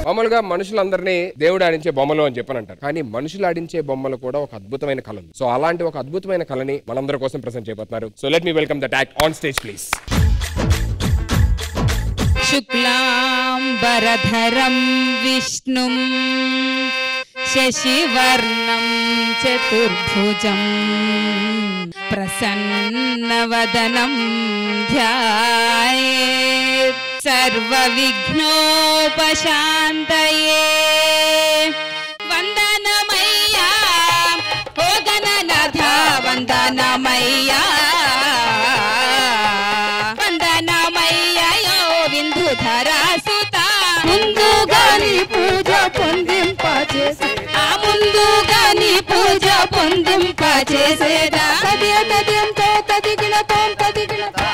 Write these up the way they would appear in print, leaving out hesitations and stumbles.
మామూలుగా మనుషులందరినీ దేవుడు ఆడించే బొమ్మలు అని చెప్పని అంటారు, కానీ మనుషులు ఆడించే బొమ్మలు కూడా ఒక అద్భుతమైన కళ ఉంది. సో అలాంటి ఒక అద్భుతమైన కళని మనందరి కోసం ప్రెజెంట్ చేయబోతున్నారు. So let me welcome that act on stage please. శుక్లాంబరధరం విష్ణుం శశివర్ణం చతుర్భుజం ప్రసన్నవదనం ధ్యాయేత్ సర్వవిఘ్నోపశాంతయే. వందనమయ్యా ఓ గణనాథ వందనమయ్యా, వందనమయ్యో విందుధరాసుత. ముందుగాని పూజ పొందింపచేసే, ఆ ముందుగాని పూజ పొందింపచేసేదా. తదియంతో తదిగినతో తదిగినతో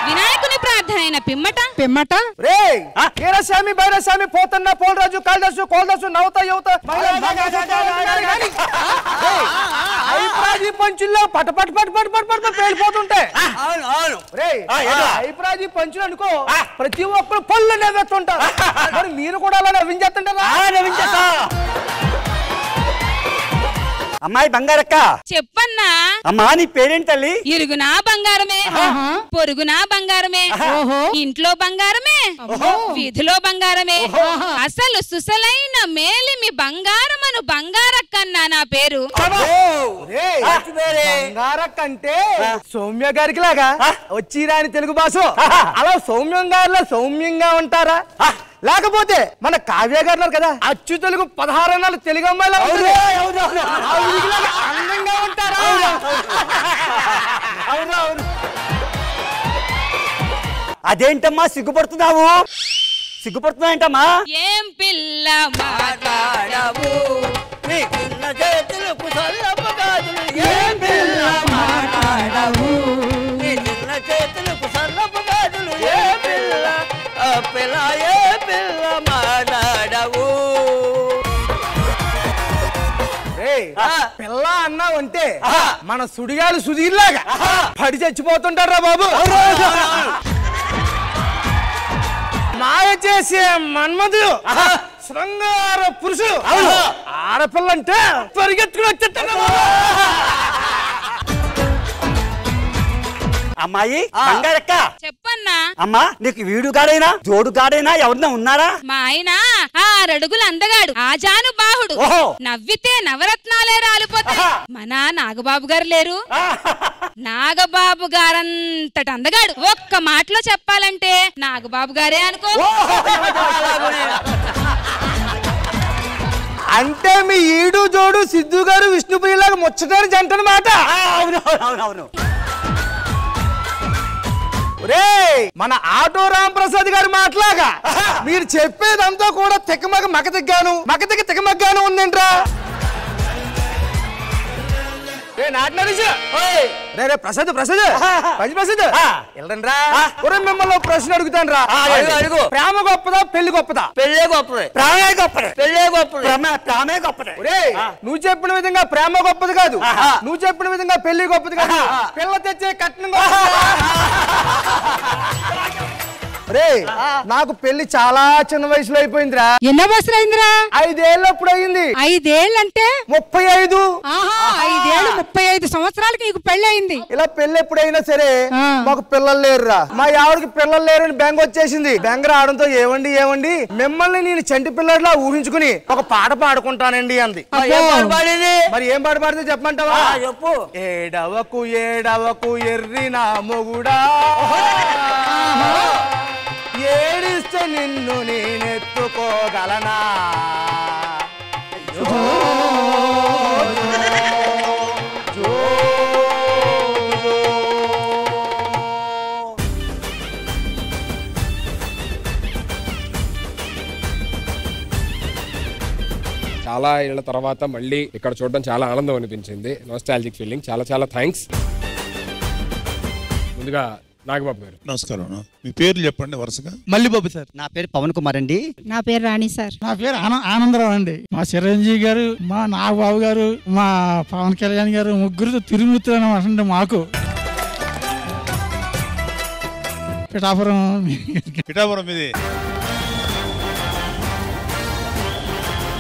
వినాయకుని ప్రార్థన అయిన పిమ్మట రే వీరస్వామి భైరస్వామి పోతన్న పోలరాజు కాళదాసు కోలదాసు నవత యువత ఐప్రాజీ పంచుల్లో పట పట పట పట పట పట పేలిపోతుంటాయి. ఐప్రాజీ పంచులు అనుకో ప్రతి ఒక్కరు పళ్ళు నవ్వుతుంటారు. మరి మీరు కూడా అలా నవ్వించేస్తుంటారా? అమ్మాయి బంగారక్క చెప్పన్నా. అమ్మా నీ పేరేంటి తల్లి? ఇరుగునా బంగారమే, పొరుగునా బంగారమే, ఇంట్లో బంగారమే, వీధిలో బంగారమే, అసలు సుసలైన మేలిమి బంగారమను బంగారక్కన్నా నా పేరు. బంగారక్క అంటే సౌమ్య గారికి లాగా వచ్చి రాని తెలుగు భాష అలా సౌమ్యం గారిలో సౌమ్యంగా ఉంటారా? లేకపోతే మన కావ్య గారు కదా అచ్చు తెలుగు 16 అన్నాలు తెలుగు అమ్మాయిలా అందంగా ఉంటారా? అదేంటమ్మా సిగ్గుపడుతున్నావు? సిగ్గుపడుతున్నావేంటమ్మా? ఏం పిల్ల మాట్లాడవు, చేతులకు సల్లపు గాజులు. ఏం పిల్ల మాట్లాడవు, చిన్న చేతులకు సల్లపు గాజులు. ఏ పిల్ల పిల్ల ఏ పిల్ల మాట్లాడవు. పిల్ల అన్నావంటే మన సుడిగాలు సుధీర్లాగా పడి చచ్చిపోతుంటారా బాబు. మాయ చేసే మన్మధుడు శృంగార పురుషుడు ఆడపిల్లంటే పరిగెత్తుకుని వచ్చేస్తాడు. అమ్మాయి బంగారక్క చెప్పన్నా. అమ్మా నీకు వీడు గాడైనా జోడు గాడైనా ఎవరన్నా ఉన్నారా? మా ఆయన 6 అడుగులు అందగాడు, ఆజాను బాహుడు, నవ్వితే నవరత్నాలే రాలిపోతాయి. మన నాగబాబు గారు లేరు, నాగబాబు గారంతటి అందగాడు. ఒక్క మాటలో చెప్పాలంటే నాగబాబు గారే అనుకో. అంటే మీ ఈడు జోడు సిద్ధు గారు విష్ణుప్రియలాగా ముచ్చటారు జంట అన్నమాట. అవునవును. మన ఆటో రాంప్రసాద్ గారి మాటలాగా మీరు చెప్పేదంతా కూడా తెక్కమగ మగతిగ్గాను మగతికి తెక్కమగ్గాను ఉందేంట్రా? ప్రసాద్ ప్రసాద్ ప్రసాద్ వెళ్ళండిరా. మిమ్మల్ని ప్రశ్న అడుగుతాను రా. ప్రేమ గొప్పదా పెళ్లి గొప్పదా? పెళ్ళే గొప్పది. ప్రేమే గొప్పది. పెళ్ళే గొప్పది. ప్రేమే గొప్పది. నువ్వు చెప్పిన విధంగా ప్రేమ గొప్పది కాదు, నువ్వు చెప్పిన విధంగా పెళ్లి గొప్పది కాదు, పిల్ల తెచ్చే కట్నం నాకు పెళ్లి చాలా చిన్న వయసులో అయిపోయిందిరా. ఎన్నో వయసులో అయిందిరా? 5 ఏళ్ళు అప్పుడు అయింది. 5 ఏళ్ళు అంటే 35. 5 ఏళ్ళు 35 సంవత్సరాలకి నీకు పెళ్లి అయింది. ఇలా పెళ్లి ఎప్పుడైనా సరే మాకు పిల్లలు లేరురా. మా ఆవిడకి పిల్లలు లేరని బెంగ వచ్చేసింది. బెంగ రావడంతో ఏవండి మిమ్మల్ని నేను చంటి పిల్లడిలా ఊహించుకుని ఒక పాట పాడుకుంటానండి అంది. మరి ఏం పాట పాడితే చెప్పమంటావా? చెప్పు. ఏడవకు ఏడవకు ఎర్రి నా మొగుడా, ఏడిస్తే నిన్ను నేనెత్తుకోగలనా, చాలా ఏళ్ల తర్వాత మళ్ళీ ఇక్కడ చూడడం చాలా ఆనందం అనిపించింది. Nostalgic feeling. చాలా చాలా థ్యాంక్స్. ముందుగా నాగబాబు గారు నమస్కారం. మీ పేరు చెప్పండి వరుసగా. మల్లిబాబు సార్. నా పేరు పవన్ కుమార్ అండి. నా పేరు రాణి సార్. నా పేరు ఆనందరావు అండి. మా చిరంజీవి గారు, మా నాగబాబు గారు, మా పవన్ కళ్యాణ్ గారు ముగ్గురు తిరుమూర్తులు అనమాట. మాకు పిఠాపురం ఇది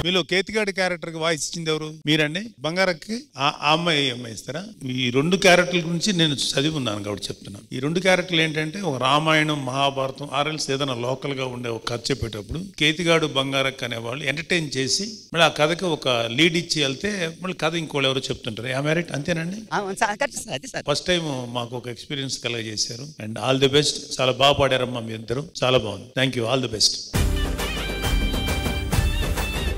మీలో కేతిగాడి క్యారెక్టర్ కి వాయిస్ ఇచ్చింది ఎవరు? మీరండి. బంగారకి ఆ అమ్మాయి ఇస్తారా? ఈ 2 క్యారెక్టర్ల గురించి నేను చదివి ఉన్నాను కాబట్టి చెప్తున్నాను. ఈ 2 క్యారెక్టర్లు ఏంటంటే ఒక రామాయణం, మహాభారతం, ఆర్ఎల్స్ ఏదైనా లోకల్ గా ఉండే ఒక కథ చెప్పేటప్పుడు కేతిగాడు బంగారక్ అనేవాళ్ళు ఎంటర్టైన్ చేసి మళ్ళీ ఆ కథకి ఒక లీడ్ ఇచ్చి వెళ్తే మళ్ళీ కథ ఇంకోళ్ళు ఎవరో చెప్తుంటారు. రైట్ అంతేనండి? ఫస్ట్ టైం మాకు ఒక ఎక్స్పీరియన్స్ కలగజేశారు. And all the best. చాలా బాగా పాడారమ్మా మీ ఇద్దరు, చాలా బాగుంది. Thank you, all the best.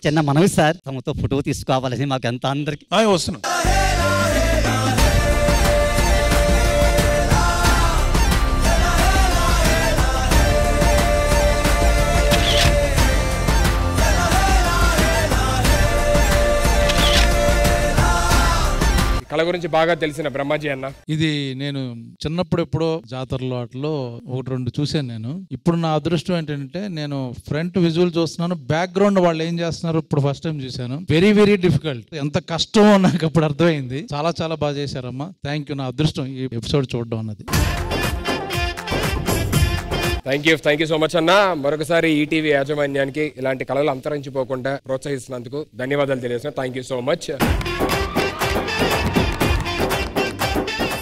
చిన్న మనవి సార్, తమతో ఫోటో తీసుకోవాలని మాకు ఎంత అందరికి వస్తున్నాం. కళ గురించి బాగా తెలిసిన బ్రహ్మాజీ అన్న, ఇది నేను చిన్నప్పుడు ఎప్పుడో జాతరలో వాటిలో 1-2 చూశాను నేను. ఇప్పుడు నా అదృష్టం ఏంటంటే నేను ఫ్రంట్ విజువల్ చూస్తున్నాను, బ్యాక్గ్రౌండ్ వాళ్ళు ఏం చేస్తున్నారు ఇప్పుడు ఫస్ట్ టైం చూశాను. Very very difficult. ఎంత కష్టమో నాకు అప్పుడు అర్థమైంది. చాలా చాలా బాగా చేశారమ్మా. Thank you. నా అదృష్టం ఈ ఎపిసోడ్ చూడడం అన్నది. థ్యాంక్ యూ సో మచ్ అన్న. మరొకసారి ఈటీవీ యాజమాన్యానికి ఇలాంటి కళలు అంతరించిపోకుండా ప్రోత్సహిస్తున్నందుకు ధన్యవాదాలు తెలియజేస్తున్నాను. Thank you so much.